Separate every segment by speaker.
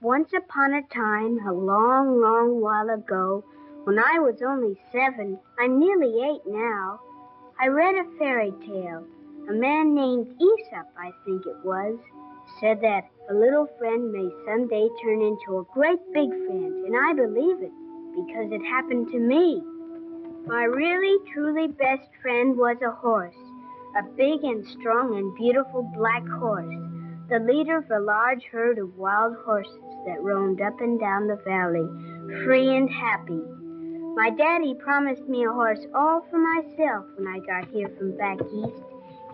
Speaker 1: Once upon a time, a long, long while ago, when I was only 7, I'm nearly 8 now, I read a fairy tale. A man named Aesop, I think it was, said that a little friend may someday turn into a great big friend, and I believe it, because it happened to me. My really, truly best friend was a horse, a big and strong and beautiful black horse, the leader of a large herd of wild horses that roamed up and down the valley, free and happy. My daddy promised me a horse all for myself when I got here from back east.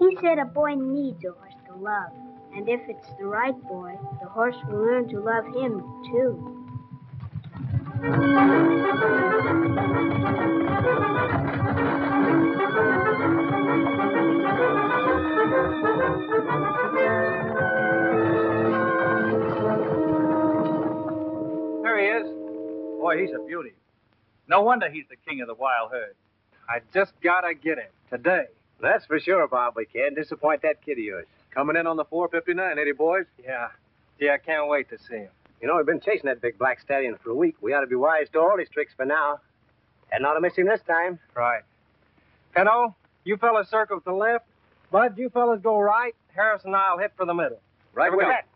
Speaker 1: He said a boy needs a horse to love, and if it's the right boy, the horse will learn to love him, too.
Speaker 2: There he is. Boy, he's a beauty. No wonder he's the king of the wild herd. I just gotta get him today.
Speaker 3: That's for sure, Bob. We can't disappoint that kid of yours. Coming in on the 459, ain't he, boys?
Speaker 2: Yeah. Gee, I can't wait to see him.
Speaker 3: You know, we've been chasing that big black stallion for a week. We ought to be wise to all his tricks for now. And not to miss him this time.
Speaker 2: Right. Pinto, you fellas circle to the left. Bud, you fellas go right. Harris and I'll hit for the middle.
Speaker 3: Right with
Speaker 2: that.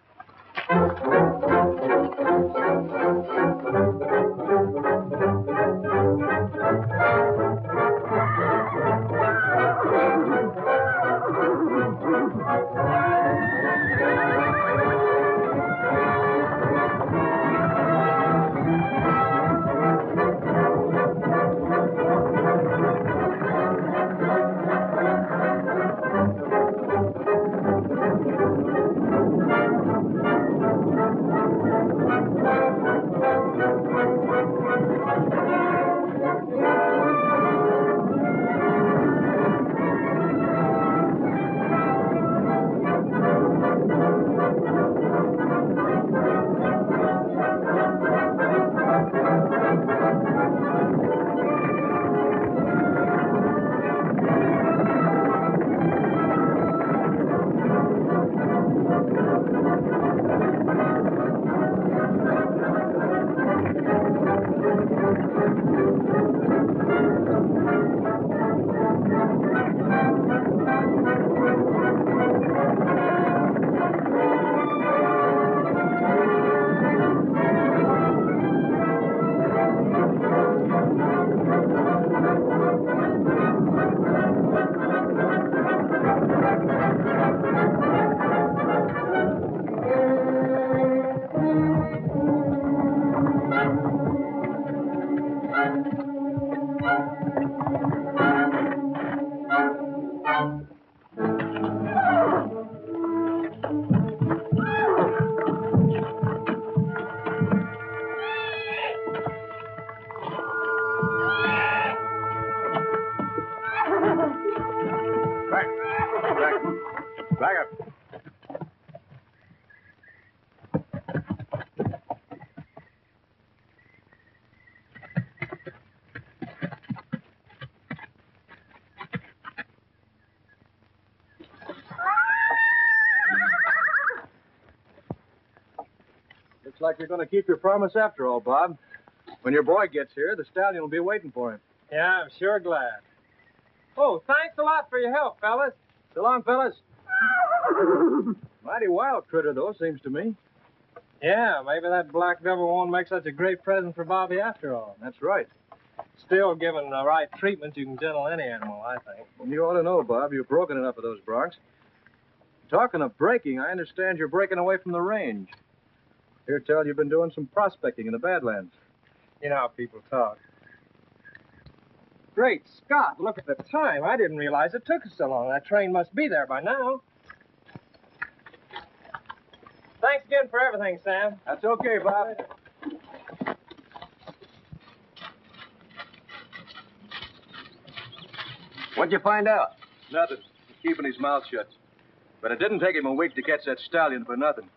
Speaker 3: Back up.
Speaker 2: Looks like you're going to keep your promise after all, Bob. When your boy gets here, the stallion will be waiting for him.
Speaker 4: Yeah, I'm sure glad. Oh, thanks a lot for your help, fellas.
Speaker 2: So long, fellas. Mighty wild critter, though, seems to me.
Speaker 4: Yeah, maybe that black devil won't make such a great present for Bobby after all.
Speaker 2: That's right.
Speaker 4: Still, given the right treatment, you can gentle any animal, I think.
Speaker 2: Well, you ought to know, Bob. You've broken enough of those broncs. Talking of breaking, I understand you're breaking away from the range. Hear tell you've been doing some prospecting in the Badlands.
Speaker 4: You know how people talk. Great Scott, look at the time. I didn't realize it took us so long. That train must be there by now. Thanks again for everything, Sam.
Speaker 2: That's okay, Bob. What'd you find out? Nothing. He's keeping his mouth shut. But it didn't take him a week to catch that stallion for nothing.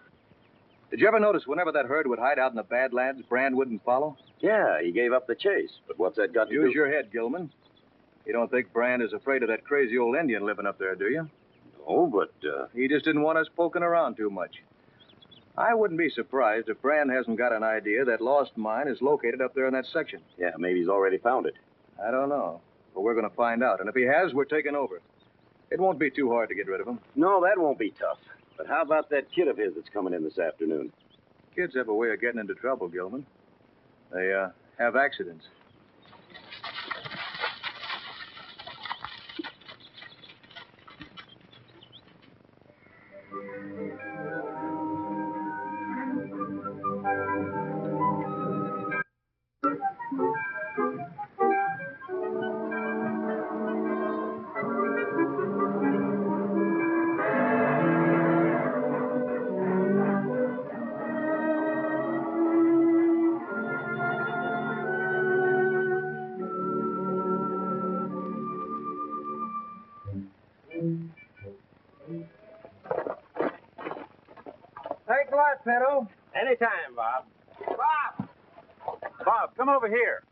Speaker 2: Did you ever notice whenever that herd would hide out in the Badlands, Brand wouldn't follow?
Speaker 5: Yeah, he gave up the chase. But what's that got to do?
Speaker 2: Use your head, Gilman. You don't think Brand is afraid of that crazy old Indian living up there, do you?
Speaker 5: No, but,
Speaker 2: He just didn't want us poking around too much. I wouldn't be surprised if Brand hasn't got an idea that Lost Mine is located up there in that section.
Speaker 5: yeah, maybe he's already found it.
Speaker 2: I don't know. But we're going to find out. And if he has, we're taking over. It won't be too hard to get rid of him.
Speaker 5: No, that won't be tough. But how about that kid of his that's coming in this afternoon?
Speaker 2: Kids have a way of getting into trouble, Gilman. They, have accidents.
Speaker 4: Thanks a lot, Pedro. Anytime, Bob.
Speaker 2: Bob! Bob, come over here.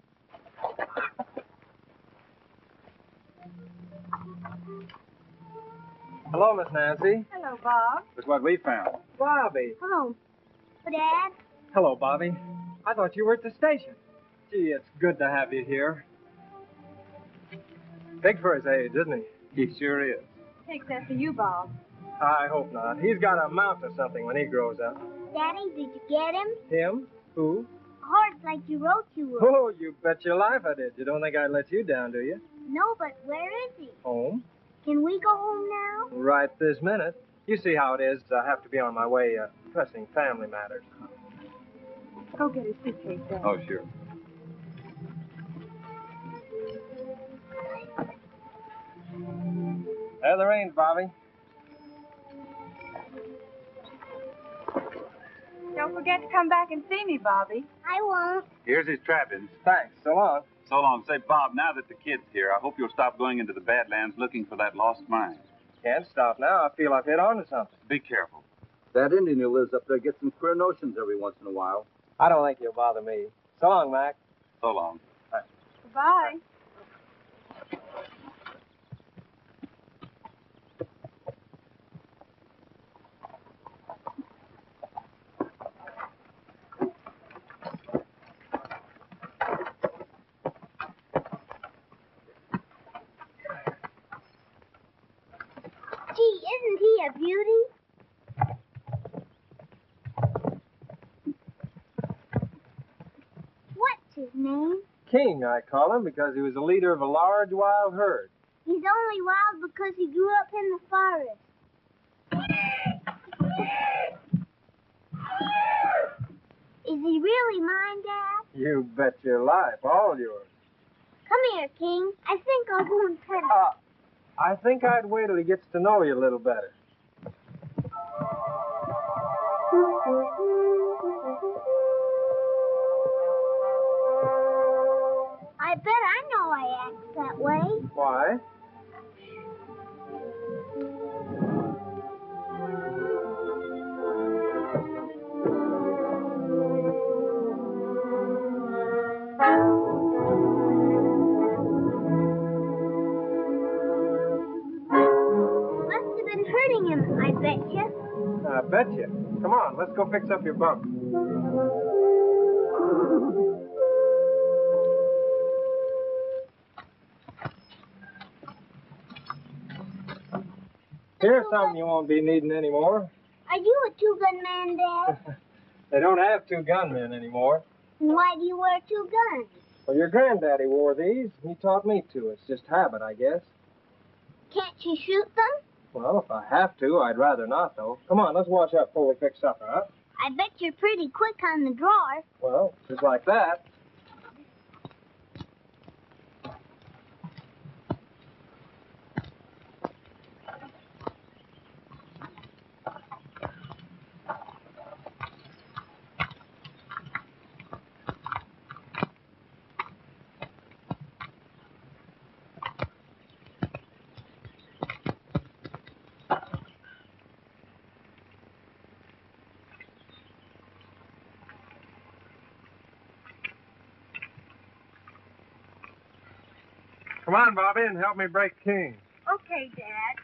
Speaker 4: Hello, Miss Nancy.
Speaker 1: Hello, Bob.
Speaker 2: Look what we found.
Speaker 4: Bobby.
Speaker 1: Hello. Dad?
Speaker 4: Hello, Bobby. I thought you were at the station. Gee, it's good to have you here. Big for his age, isn't he?
Speaker 2: He sure is.
Speaker 6: Takes after you, Bob.
Speaker 4: I hope not. He's got to amount to something when he grows up.
Speaker 1: Daddy, did you get him?
Speaker 4: Him? Who?
Speaker 1: A horse like you wrote you would.
Speaker 4: Oh, you bet your life I did. You don't think I'd let you down, do you?
Speaker 1: No, but where is he?
Speaker 4: Home?
Speaker 1: Can we go home now?
Speaker 4: Right this minute. You see how it is. I have to be on my way, pressing family matters.
Speaker 6: Go get his suitcase, Dad.
Speaker 2: Oh, sure.
Speaker 4: There the reins, Bobby.
Speaker 6: Don't forget to come back and see me, Bobby.
Speaker 1: I won't.
Speaker 2: Here's his trappings.
Speaker 4: Thanks. So long.
Speaker 7: So long. Say, Bob, now that the kid's here, I hope you'll stop going into the Badlands looking for that lost mine.
Speaker 4: Can't stop now. I feel I've hit on to something.
Speaker 7: Be careful.
Speaker 2: That Indian who lives up there gets some queer notions every once in a while.
Speaker 4: I don't think you'll bother me. So long, Mac.
Speaker 7: So long.
Speaker 6: Goodbye.
Speaker 1: Gee, isn't he a beauty? What's his name?
Speaker 4: King, I call him, because he was the leader of a large wild herd.
Speaker 1: He's only wild because he grew up in the forest. Is he really mine, Dad?
Speaker 4: You bet your life. All yours.
Speaker 1: Come here, King. I think I'll go and pet him.
Speaker 4: I think I'd wait till he gets to know you a little better.
Speaker 1: I bet I know I act that way.
Speaker 4: Why?
Speaker 1: Must have been hurting him, I bet you.
Speaker 4: I bet you. Come on, let's go fix up your bunk. Here's something you won't be needing anymore.
Speaker 1: Are you a two-gun man, Dad?
Speaker 4: They don't have two gunmen anymore.
Speaker 1: And why do you wear two guns?
Speaker 4: Well, your granddaddy wore these. He taught me to. It's just habit, I guess.
Speaker 1: Can't you shoot them?
Speaker 4: Well, if I have to, I'd rather not, though. Come on, let's wash up before we fix supper, huh?
Speaker 1: I bet you're pretty quick on the drawer.
Speaker 4: Well, just like that. Come on, Bobby, and help me break king.
Speaker 6: Okay, Dad.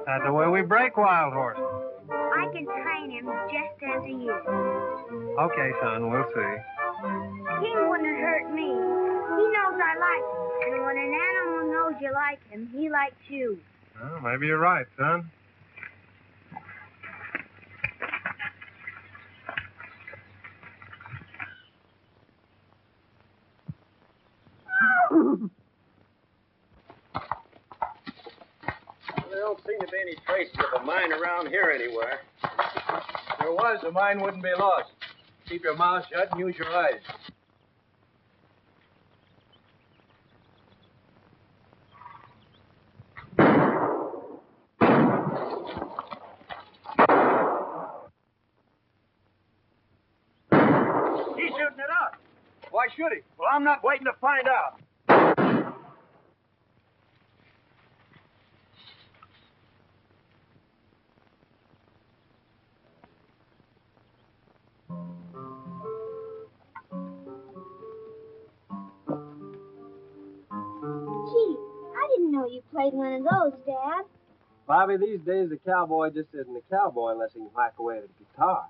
Speaker 4: That's the way we break wild horses.
Speaker 1: I can train him just as he is.
Speaker 4: Okay, son, we'll see.
Speaker 1: King wouldn't hurt me. He knows I like him. And when an animal knows you like him, he likes you.
Speaker 4: Well, maybe you're right, son.
Speaker 5: There don't seem to be any traces of a mine around here anywhere.
Speaker 2: If there was, the mine wouldn't be lost. Keep your mouth shut and use your eyes.
Speaker 5: He's shooting it up.
Speaker 2: Why should he?
Speaker 5: Well, I'm not waiting to find out.
Speaker 1: Gee, I didn't know you played one of those, Dad.
Speaker 4: Bobby, these days a cowboy just isn't a cowboy unless he can whack away at a guitar.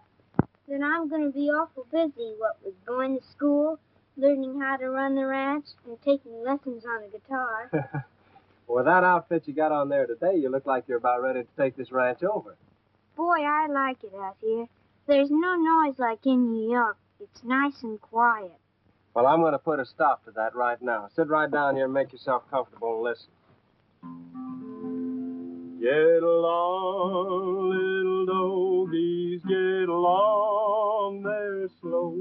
Speaker 1: Then I'm going to be awful busy, what with going to school, learning how to run the ranch, and taking lessons on the guitar.
Speaker 4: With that outfit you got on there today, you look like you're about ready to take this ranch over.
Speaker 1: Boy, I like it out here. There's no noise like in New York. It's nice and quiet.
Speaker 3: Well, I'm going to put a stop to that right now. Sit right down here and make yourself comfortable and listen. Get along, little doggies, get along there slow.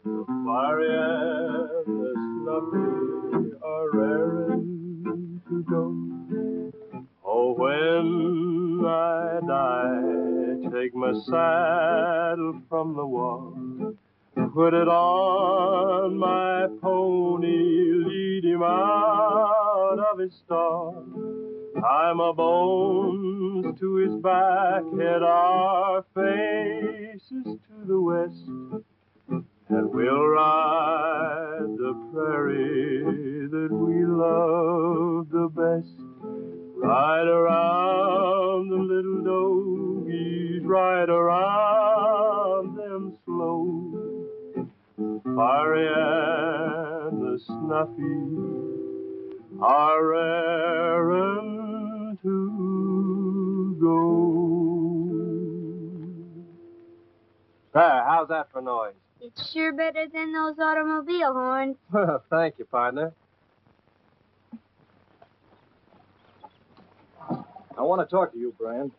Speaker 3: The fiery and the snuffy are raring to go. Oh, when I die, take my saddle from the wall, put it on my pony, lead him out of his stall. Tie my bones to his back, head our faces to the west, and we'll ride the prairie that we love the best. Ride around the little doggies, ride around them slow. Fiery and the snuffy are raring to go. There, how's that for noise?
Speaker 1: It's sure better than those automobile horns.
Speaker 3: Well, thank you, partner.
Speaker 2: I want to talk to you, Brand.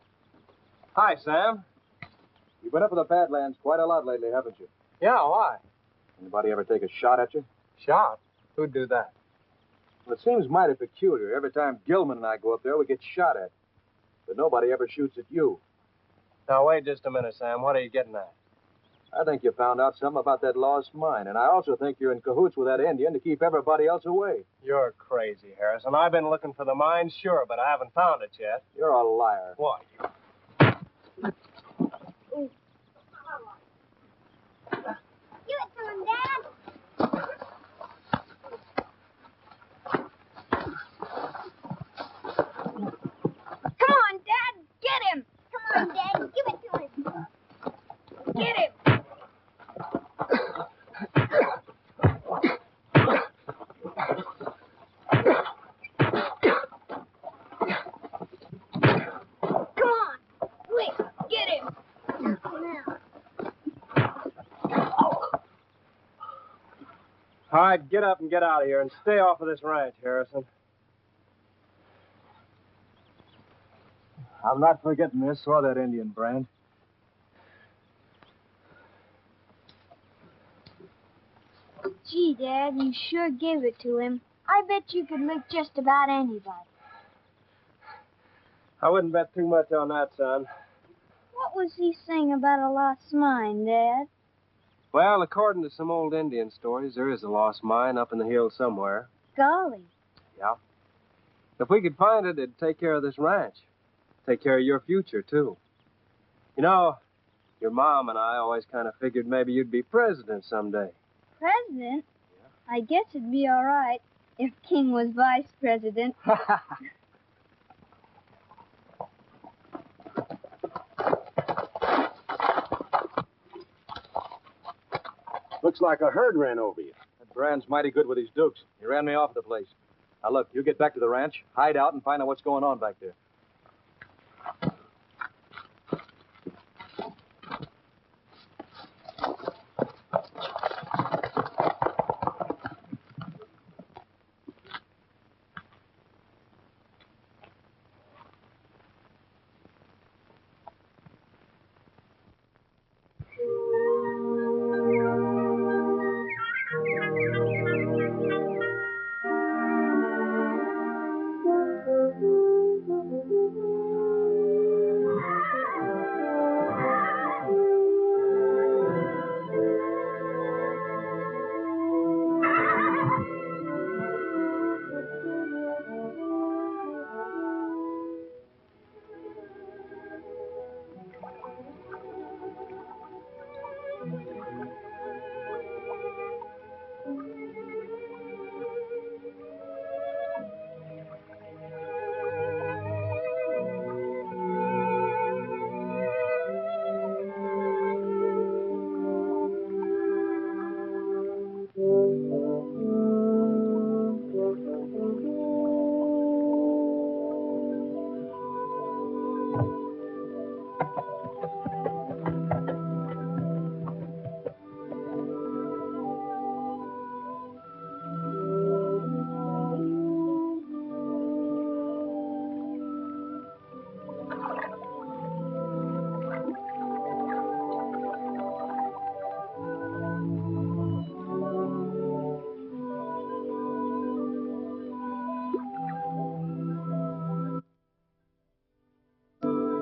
Speaker 3: Hi, Sam.
Speaker 2: You've been up in the Badlands quite a lot lately, haven't you?
Speaker 3: Yeah, why?
Speaker 2: Anybody ever take a shot at you?
Speaker 3: Shot? Who'd do that?
Speaker 2: Well, it seems mighty peculiar. Every time Gilman and I go up there, we get shot at. But nobody ever shoots at you.
Speaker 3: Now, wait just a minute, Sam. What are you getting at?
Speaker 2: I think you found out something about that lost mine, and I also think you're in cahoots with that Indian to keep everybody else away.
Speaker 3: You're crazy, Harrison. I've been looking for the mine, sure, but I haven't found it yet.
Speaker 2: You're a liar.
Speaker 3: Why?
Speaker 1: Give it to him, Dad. Come on, Dad. Get him. Come on, Dad. Give it to him. Get him. Come on. Quick, get him. Now.
Speaker 3: All right, get up and get out of here and stay off of this ranch, Harrison.
Speaker 2: I'm not forgetting this or that Indian, Brand.
Speaker 1: Gee, Dad, you sure gave it to him. I bet you could lick just about anybody.
Speaker 3: I wouldn't bet too much on that, son.
Speaker 1: What was he saying about a lost mine, Dad?
Speaker 3: Well, according to some old Indian stories, there is a lost mine up in the hills somewhere.
Speaker 1: Golly.
Speaker 3: Yeah. If we could find it, it'd take care of this ranch. Take care of your future, too. You know, your mom and I always kind of figured maybe you'd be president someday.
Speaker 1: President? Yeah. I guess it'd be all right if King was vice president.
Speaker 5: Looks like a herd ran over you.
Speaker 2: That Brand's mighty good with his dukes. He ran me off the place. Now, look, you get back to the ranch, hide out, and find out what's going on back there.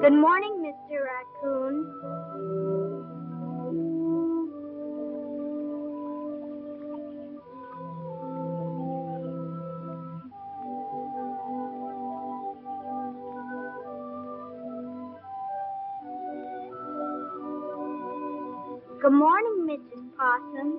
Speaker 1: Good morning, Mr. Raccoon. Good morning, Mrs. Possum.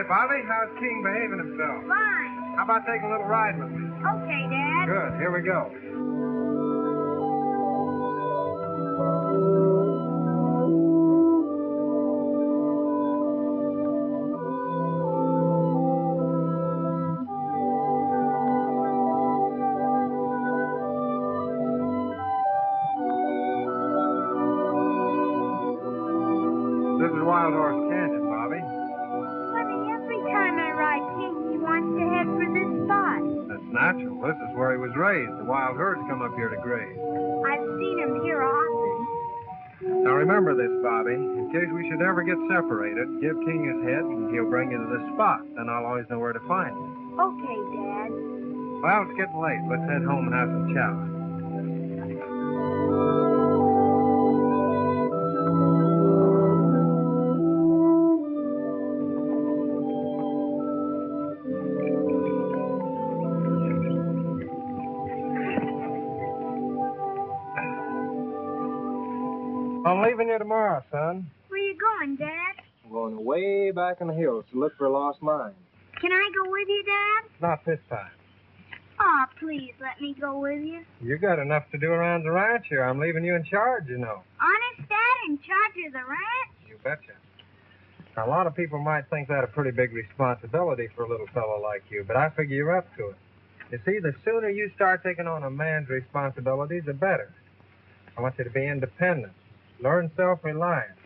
Speaker 4: Bobby, how's King behaving himself?
Speaker 6: Fine.
Speaker 4: How about taking a little ride with me?
Speaker 6: Okay, Dad.
Speaker 4: Good. Here we go. This is Wild Horse Canyon, Bobby.
Speaker 6: Funny, every time I ride King, he wants to head for this spot.
Speaker 4: That's natural. This is where he was raised. The wild herds come up here to graze.
Speaker 6: I've seen him here often.
Speaker 4: Now remember this, Bobby. In case we should ever get separated, give King his head and he'll bring you to this spot. Then I'll always know where to find you.
Speaker 6: Okay, Dad.
Speaker 4: Well, it's getting late. Let's head home and have some chow. I'm leaving you tomorrow, son.
Speaker 6: Where you going, Dad?
Speaker 3: I'm going way back in the hills to look for a lost mine.
Speaker 6: Can I go with you, Dad?
Speaker 4: Not this time.
Speaker 6: Aw, please let me go with you.
Speaker 4: You got enough to do around the ranch here. I'm leaving you in charge, you know.
Speaker 6: Honest, Dad, in charge of the ranch?
Speaker 4: You betcha. Now, a lot of people might think that a pretty big responsibility for a little fellow like you, but I figure you're up to it. You see, the sooner you start taking on a man's responsibilities, the better. I want you to be independent. Learn self-reliance.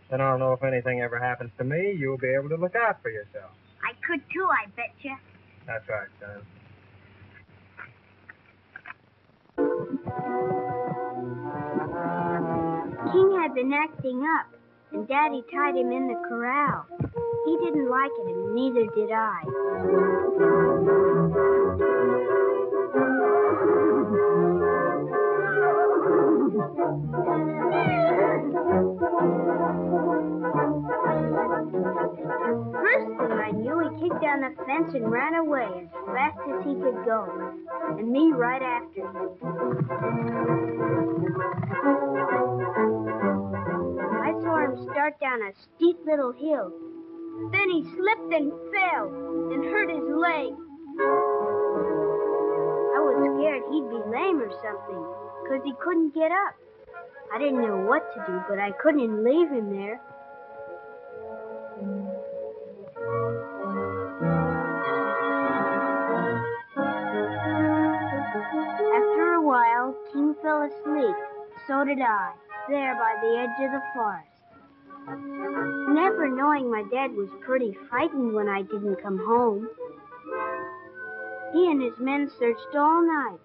Speaker 4: Then I don't know if anything ever happens to me, you'll be able to look out for yourself.
Speaker 6: I could too, I betcha.
Speaker 4: That's right, son.
Speaker 1: King had been acting up, and Daddy tied him in the corral. He didn't like it, and neither did I. First thing I knew, he kicked down the fence and ran away as fast as he could go, and me right after him. I saw him start down a steep little hill, Then he slipped and fell and hurt his leg. I was scared he'd be lame or something, 'cause he couldn't get up. I didn't know what to do, but I couldn't leave him there. After a while, King fell asleep. So did I, there by the edge of the forest. Never knowing my dad was pretty frightened when I didn't come home. He and his men searched all night.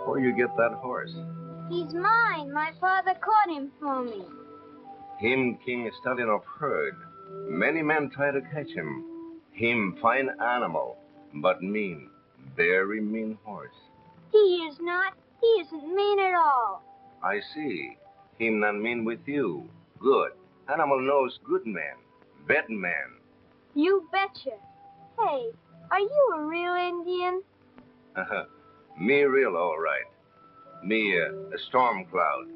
Speaker 5: Where you get that horse?
Speaker 1: He's mine. My father caught him for me.
Speaker 5: Him king stallion of herd. Many men try to catch him. Him fine animal, but mean, very mean horse.
Speaker 1: He is not. He isn't mean at all.
Speaker 5: I see. Him not mean with you. Good. Animal knows good man, bad man.
Speaker 1: You betcha. Hey, are you a real Indian?
Speaker 5: Me real all right. Me a Stormcloud.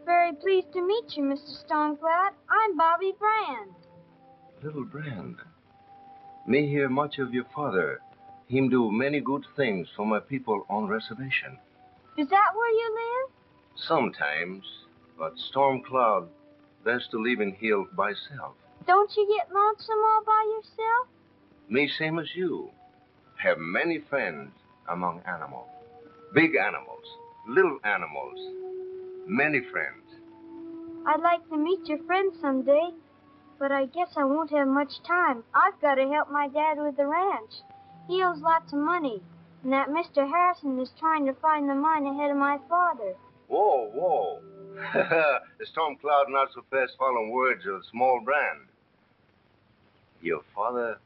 Speaker 1: Very pleased to meet you, Mr. Stormcloud. I'm Bobby Brand.
Speaker 5: Little Brand. Me hear much of your father. Him do many good things for my people on reservation.
Speaker 1: Is that where you live?
Speaker 5: Sometimes, but Stormcloud best to live in hill by self.
Speaker 1: Don't you get lonesome all by yourself?
Speaker 5: Me same as you. Have many friends among animals. Big animals, little animals. Many friends.
Speaker 1: I'd like to meet your friends someday, but I guess I won't have much time. I've got to help my dad with the ranch. He owes lots of money, and that Mr. Harrison is trying to find the mine ahead of my father.
Speaker 5: Whoa, whoa. The Stormcloud not so fast following words of small Brand. Your father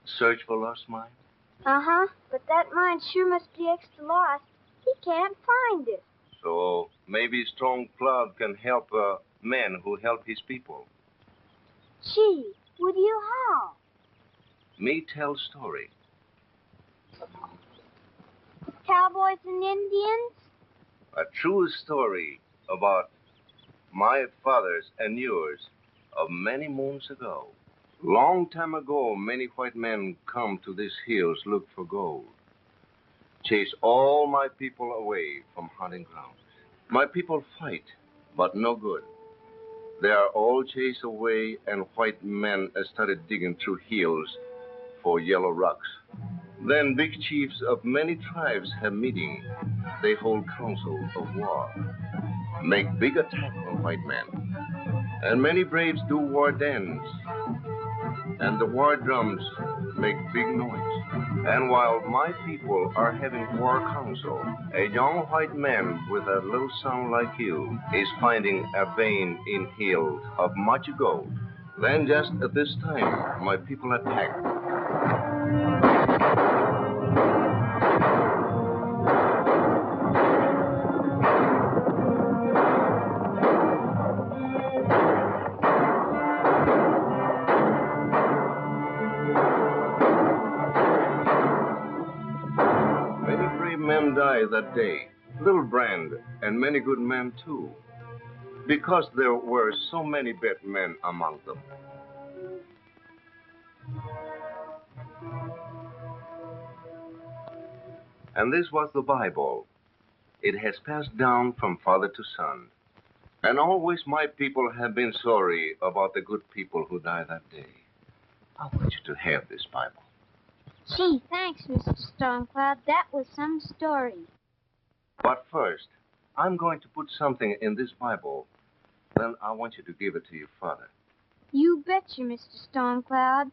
Speaker 5: search for lost mine?
Speaker 1: Uh-huh, but that mine sure must be extra lost. He can't find it.
Speaker 5: So maybe Stormcloud can help a man who help his people.
Speaker 1: Gee, would you how?
Speaker 5: Me tell story.
Speaker 1: Cowboys and Indians?
Speaker 5: A true story about my father's and yours of many moons ago. Long time ago, many white men come to these hills look for gold. Chase all my people away from hunting grounds. My people fight, but no good. They are all chased away, and white men started digging through hills for yellow rocks. Then big chiefs of many tribes have meeting. They hold council of war, make big attack on white men. And many braves do war dance. And the war drums make big noise. And while my people are having war council, a young white man with a little son like you is finding a vein in hills of much gold. Then just at this time, my people attack. Die that day, Little Brand, and many good men too, because there were so many bad men among them. And this was the Bible. It has passed down from father to son, and always my people have been sorry about the good people who died that day. I want you to have this Bible.
Speaker 1: Gee, thanks, Mr. Stormcloud. That was some story.
Speaker 5: But first, I'm going to put something in this Bible. Then I want you to give it to your father.
Speaker 1: You betcha, Mr. Stormcloud.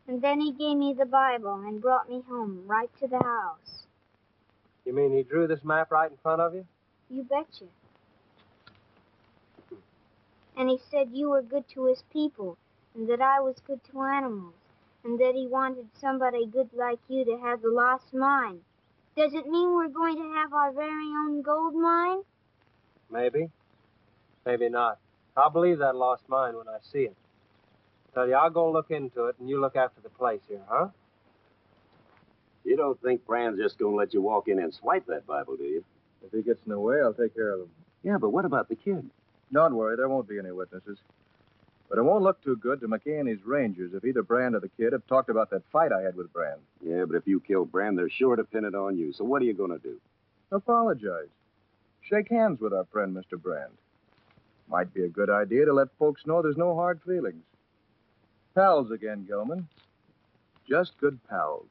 Speaker 1: And then he gave me the Bible and brought me home, right to the house.
Speaker 3: You mean he drew this map right in front of you?
Speaker 1: You betcha. And he said you were good to his people, and that I was good to animals. And that he wanted somebody good like you to have the lost mine. Does it mean we're going to have our very own gold mine?
Speaker 3: Maybe. Maybe not. I'll believe that lost mine when I see it. Tell you, I'll go look into it, and you look after the place here, huh?
Speaker 8: You don't think Brand's just going to let you walk in and swipe that Bible, do you?
Speaker 2: If he gets in the way, I'll take care of him.
Speaker 8: Yeah, but what about the kid?
Speaker 2: Don't worry, there won't be any witnesses. But it won't look too good to McKay and his rangers if either Brand or the kid have talked about that fight I had with Brand.
Speaker 8: Yeah, but if you kill Brand, they're sure to pin it on you. So what are you going to do?
Speaker 2: Apologize. Shake hands with our friend, Mr. Brand. Might be a good idea to let folks know there's no hard feelings. Pals again, Gilman. Just good pals.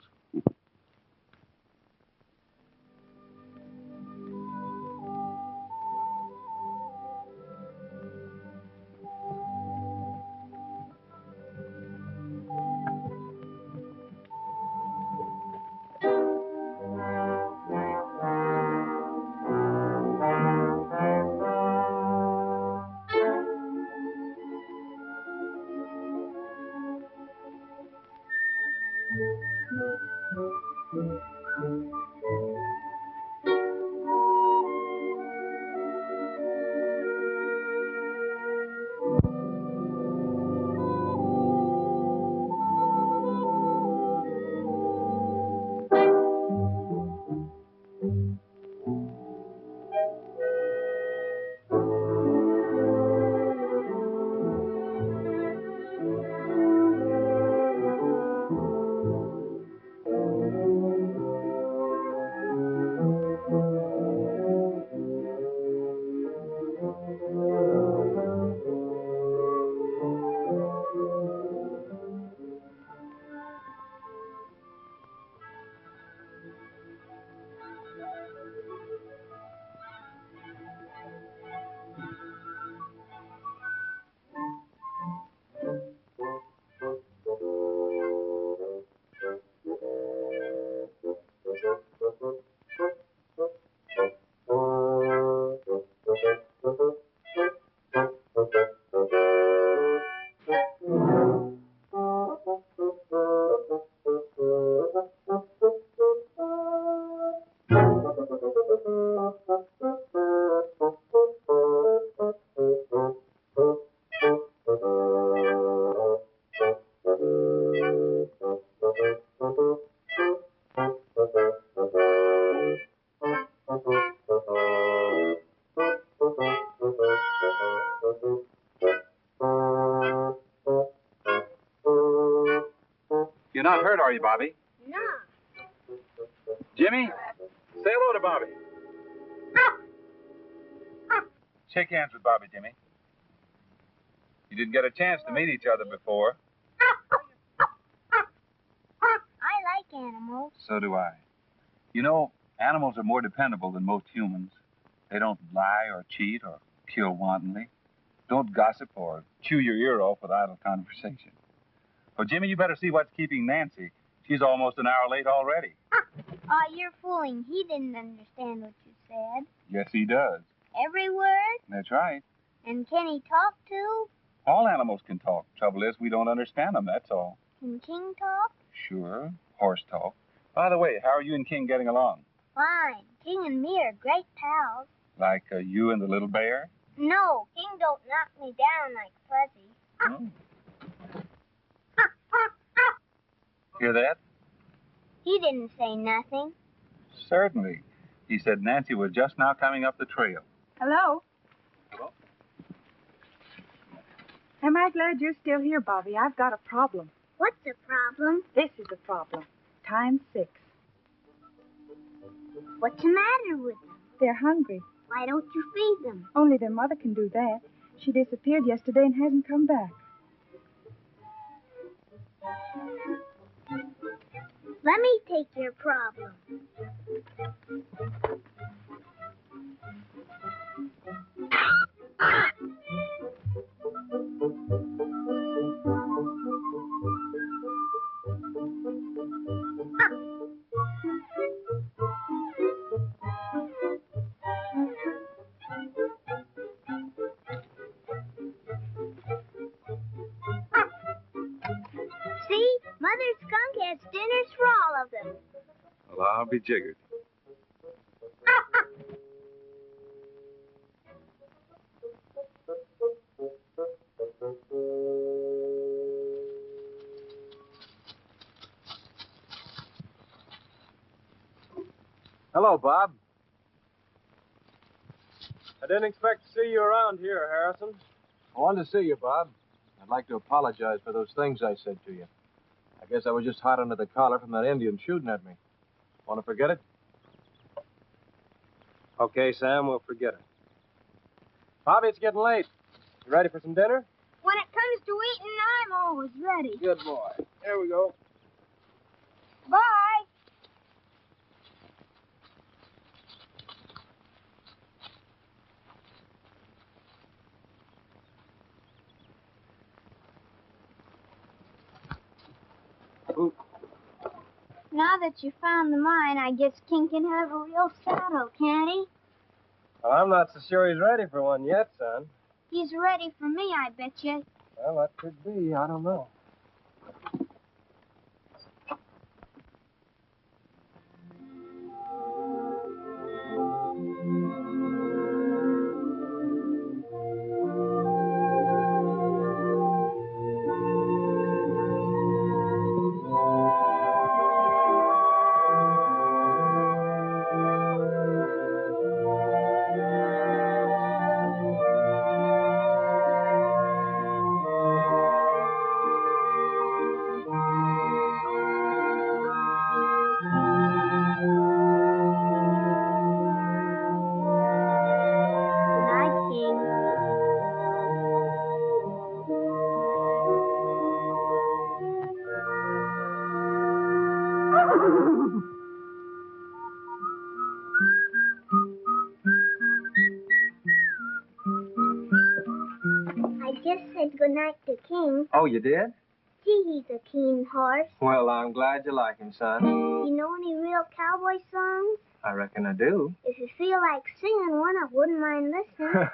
Speaker 7: You're not hurt, are you, Bobby?
Speaker 1: No.
Speaker 7: Jimmy, say hello to Bobby. Shake hands with Bobby, Jimmy. You didn't get a chance to meet each other before.
Speaker 1: I like animals.
Speaker 7: So do I. You know, animals are more dependable than most humans. They don't lie or cheat or kill wantonly. Don't gossip or chew your ear off with idle conversation. Well, Jimmy, you better see what's keeping Nancy. She's almost an hour late already.
Speaker 1: You're fooling. He didn't understand what you said.
Speaker 7: Yes, he does.
Speaker 1: Every word?
Speaker 7: That's right.
Speaker 1: And can he talk too?
Speaker 7: All animals can talk. Trouble is, we don't understand them, that's all.
Speaker 1: Can King talk?
Speaker 7: Sure. Horse talk. By the way, how are you and King getting along?
Speaker 1: Fine. King and me are great pals.
Speaker 7: Like you and the little bear?
Speaker 1: No, King don't knock me down like Fuzzy.
Speaker 7: Oh. Hear that?
Speaker 1: He didn't say nothing.
Speaker 7: Certainly. He said Nancy was just now coming up the trail.
Speaker 9: Hello?
Speaker 7: Hello?
Speaker 9: Am I glad you're still here, Bobby? I've got a problem.
Speaker 1: What's the problem?
Speaker 9: This is the problem. Times 6.
Speaker 1: What's the matter with them?
Speaker 9: They're hungry.
Speaker 1: Why don't you feed them?
Speaker 9: Only their mother can do that. She disappeared yesterday and hasn't come back.
Speaker 1: Let me take your problem. See? Mother Skunk has dinners for all of them.
Speaker 7: Well, I'll be jiggered.
Speaker 3: Hello, Bob. I didn't expect to see you around here, Harrison.
Speaker 2: I wanted to see you, Bob. I'd like to apologize for those things I said to you. I guess I was just hot under the collar from that Indian shooting at me. Want to forget it?
Speaker 3: Okay, Sam, we'll forget it. Bobby, it's getting late. You ready for some dinner?
Speaker 6: When it comes to eating, I'm always ready.
Speaker 3: Good boy. Here we go.
Speaker 6: Bye.
Speaker 3: Ooh.
Speaker 1: Now that you found the mine, I guess King can have a real saddle, can't he?
Speaker 3: Well, I'm not so sure he's ready for one yet, son.
Speaker 1: He's ready for me, I bet you.
Speaker 3: Well, that could be. I don't know.
Speaker 1: Good night, King. I just said good night to King.
Speaker 3: Oh, you did?
Speaker 1: Gee, he's a keen horse.
Speaker 3: Well, I'm glad you like him, son.
Speaker 1: You know any real cowboy songs?
Speaker 3: I reckon I do.
Speaker 1: If you feel like singing one, I wouldn't mind listening.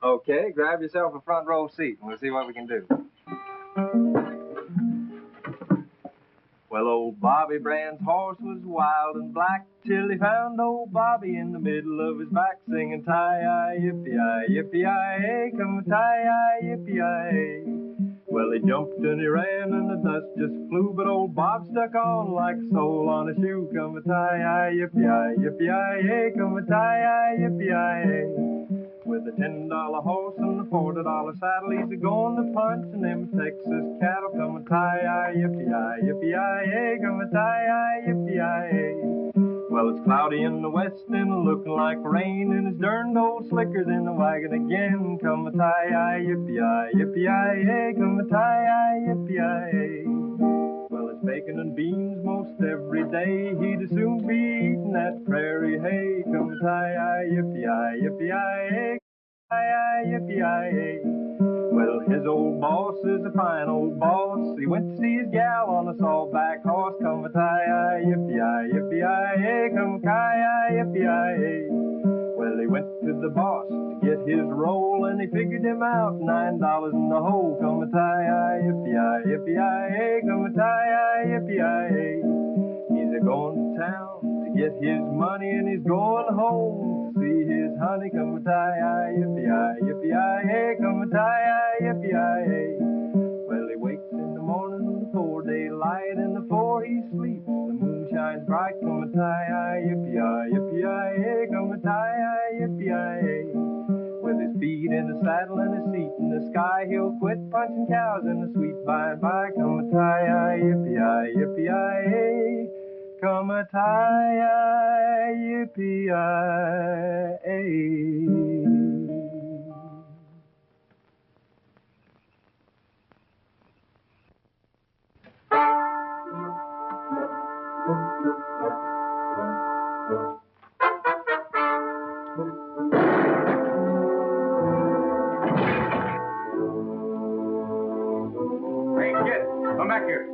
Speaker 3: Okay, grab yourself a front row seat and we'll see what we can do. Well, old Bobby Brand's horse was wild and black till he found old Bobby in the middle of his back singing tie-yi, yippee-yi, yippee-yi-hey, come tie-yi, yippee-yi-hey. Well, he jumped and he ran and the dust just flew, but old Bob stuck on like a sole on a shoe. Come a tie-yi, yippee-yi, yippee-yi-hey, come a tie-yi, yippee-yi-hey. With a $10 horse and a $40 saddle, he's a-going to punch and them Texas cattle. Come a tie-yi, yippee-yi, yippee-yi-hey, come a tie-yi, yippee-yi-hey. Well, it's cloudy in the west and looking like rain, and his darned old slicker's in the wagon again. Come a tie-yi, yippee-yi, yippee-yi-hey, come a tie-yi, yippee-yi-hey. Well, it's bacon and beans most every day. He'd as soon be eating that prairie hay. Come a tie-yi, yippee-yi, yippee-yi-hey, tie-yi, yippee-yi-hey. Well, his old boss is a fine old boss. He went to see his gal on a sawback horse. Come a tie-yi, yippee-yi, yippee-yi-hey, come ki-yi, yippee-yi-hey. Well, he went to the boss to get his roll, and he figured him out $9 in the hole. Come a tie-yi, yippee-yi, yippee-yi-hey, come a tie-yi, yippee-yi-hey. He's a-going to town to get his money, and he's going home to see his honey. Come a tie-yi, yippee-yi, yippee-yi-hey, come a tie-yi, yippee-yi-hey. Well, he wakes in the morning before daylight, and before he sleeps, the moon shines bright. Come a tie-yi, yippee-yi, yippee-yi-hey, come a tie-yi, yippee-yi-hey. With his feet in the saddle and his seat in the sky, he'll quit punching cows in the sweet by and by. Come a tie-yi, yippee-yi, yippee-yi-hey, come a tie-yi, yippee-yi-hey.
Speaker 7: Hey, kid, come back here.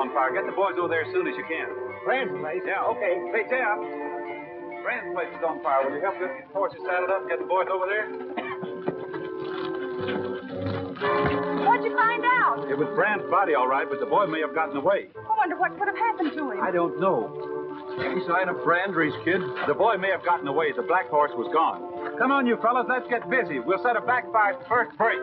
Speaker 7: on fire. Get the boys over there as soon as you can.
Speaker 10: Brand's place?
Speaker 7: Yeah.
Speaker 10: Okay.
Speaker 7: Hey, Jeff. Brand's place is on fire. Will you help get these horses saddled up and get the boys over there?
Speaker 9: What'd you find out?
Speaker 7: It was Brand's body, all right, but the boy may have gotten away.
Speaker 9: I wonder what could have happened to him.
Speaker 7: I don't know. Any sign of Brand or his kid? The boy may have gotten away. The black horse was gone. Come on, you fellas. Let's get busy. We'll set a backfire at the first break.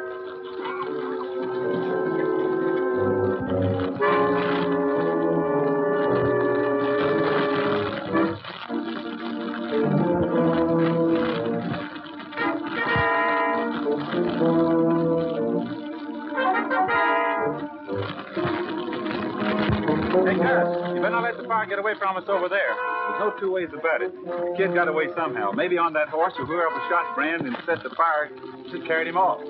Speaker 7: Hey, Gus, you better not let the fire get away from us over there. There's no two ways about it. The kid got away somehow. Maybe on that horse or whoever shot Brand and set the fire just carried him off.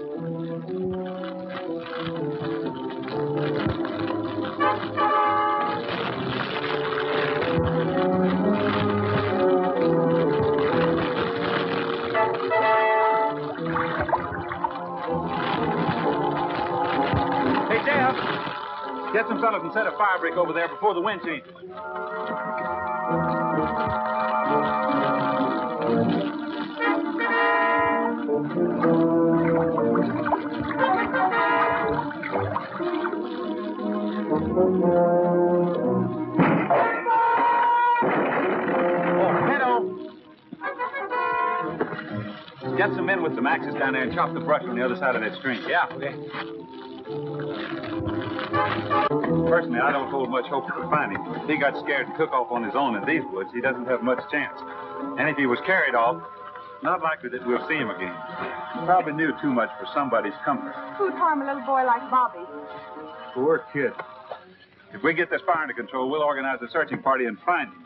Speaker 7: Hey, Jeff, get some fellas and set a fire break over there before the wind changes. Get some men with some axes down there and chop the brush on the other side of that stream. Yeah, okay. Personally, I don't hold much hope to find him. If he got scared and took off on his own in these woods, he doesn't have much chance. And if he was carried off, not likely that we'll see him again. He probably knew too much for somebody's comfort.
Speaker 9: Who'd harm a little boy like Bobby?
Speaker 7: Poor kid. If we get this fire under control, we'll organize a searching party and find him.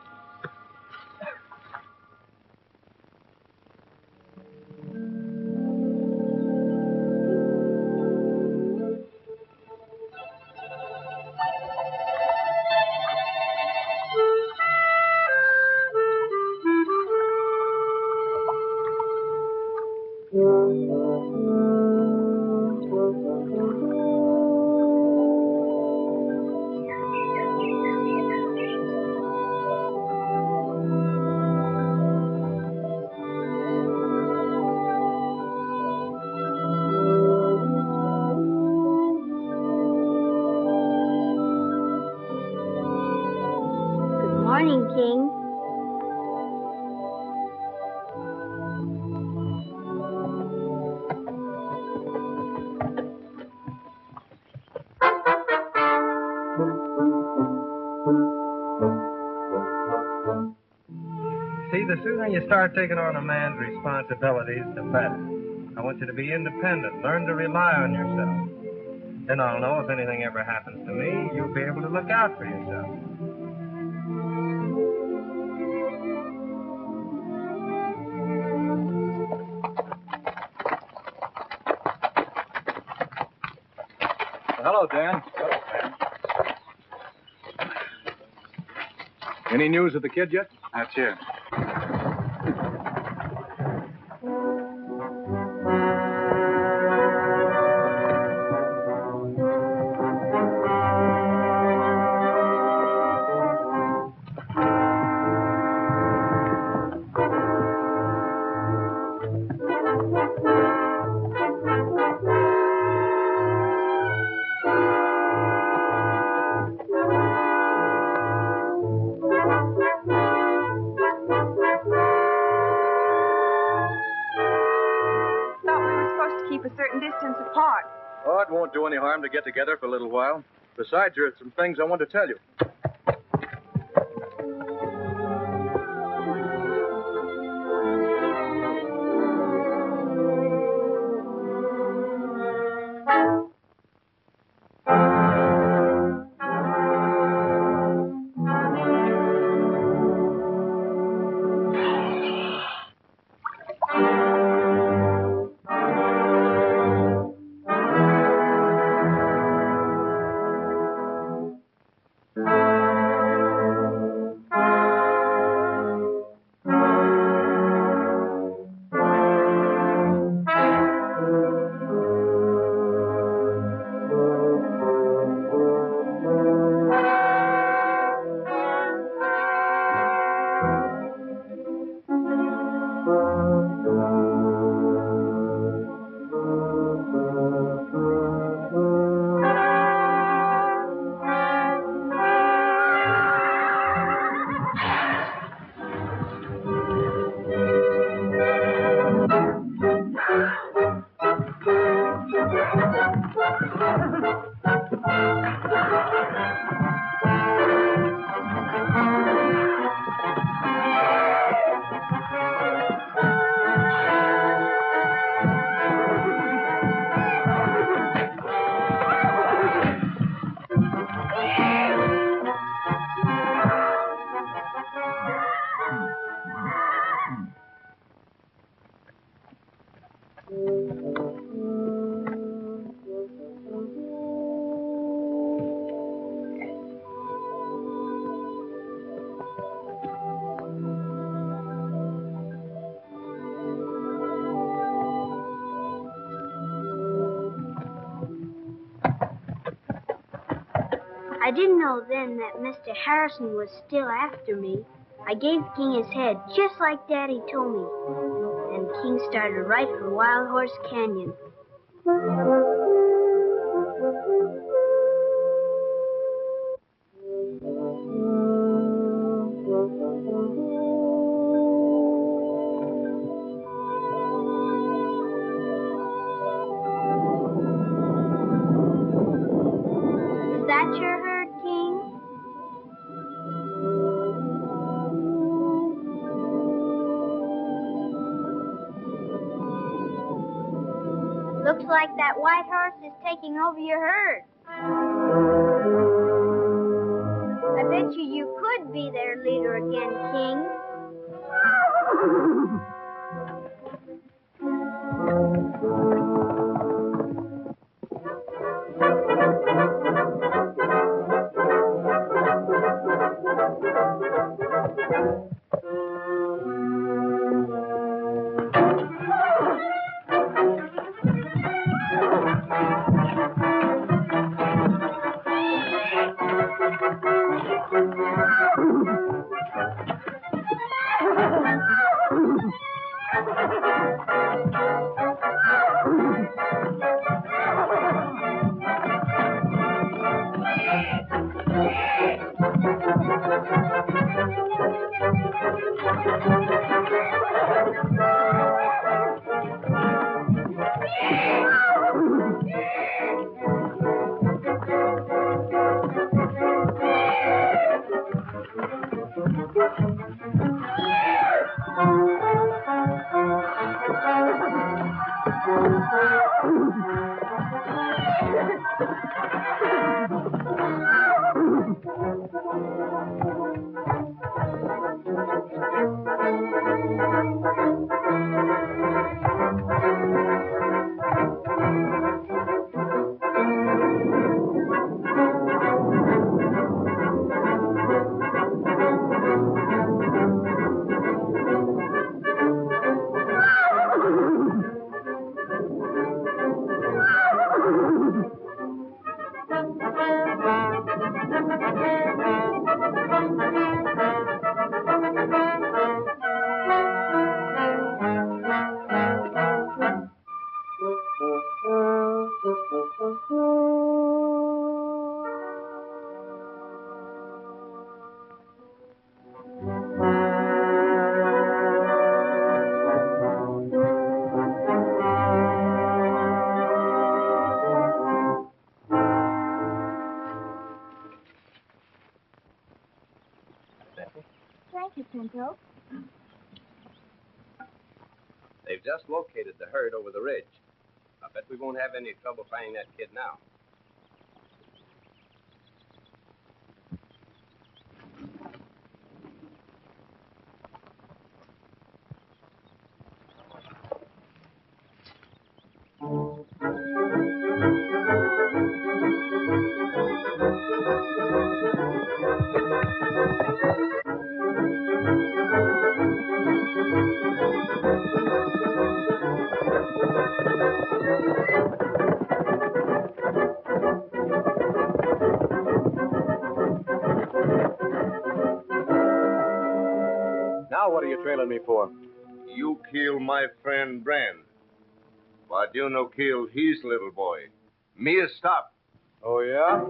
Speaker 1: Morning, King.
Speaker 4: See, the sooner you start taking on a man's responsibilities, the better. I want you to be independent. Learn to rely on yourself. Then I'll know if anything ever happens to me, you'll be able to look out for yourself.
Speaker 2: Hello, Dan.
Speaker 7: Hello, Dan.
Speaker 2: Any news of the kid yet?
Speaker 7: That's here.
Speaker 2: Oh, it won't do any harm to get together for a little while. Besides, there are some things I want to tell you.
Speaker 1: I didn't know then that Mr. Harrison was still after me. I gave King his head, just like Daddy told me. And King started right for Wild Horse Canyon. Is that your herd, King? Looks like that white horse is taking over your herd. I bet you could be their leader again, King.
Speaker 9: Thank you, Pinto.
Speaker 3: They've just located the herd over the ridge. I bet we won't have any trouble finding that kid now. Now what are you trailing me for?
Speaker 5: You kill my friend Brand. But you no kill his little boy. Me a stop.
Speaker 3: Oh, yeah?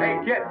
Speaker 7: Hey, kid.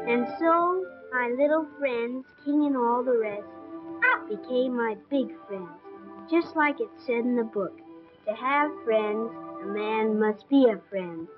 Speaker 1: And so, my little friends, King and all the rest, became my big friends, just like it said in the book. To have friends, a man must be a friend.